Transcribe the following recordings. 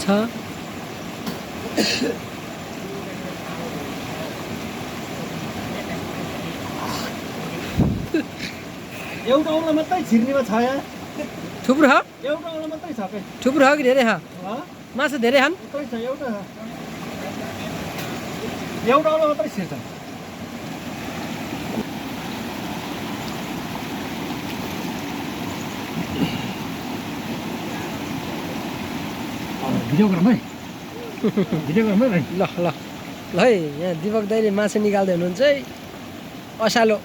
एउटा औँला मात्रै छिर्नेमा छ यहाँ थुप्रो हो एउटा औँला मात्रै छ के थुप्रो हो कि धेरै हो माछा धेरै छन् यत्रै छ एउटा औँला मात्रै छिर्छ भिडियो गरौँ है भिडियो गरौँ है भाइ ल ल ल है यहाँ दिपक दाइले माछा निकाल्दै हुनुहुन्छ है असालो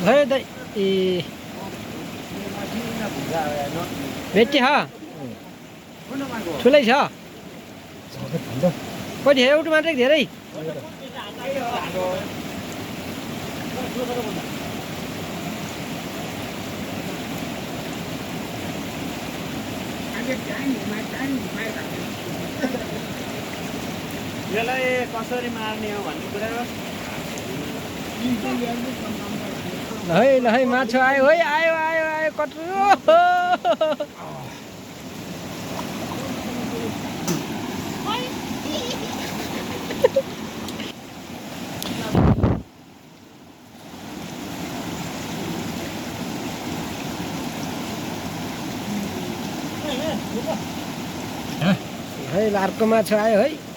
भयो दाइ ए भेट्टी छ ठुलै छ कति एउटा मात्रै धेरै यसलाई कसरी मार्ने हो भन्ने कुरा ल है माछा आयो है आयो आयो आयो कत्रो है अर्को माछा आयो है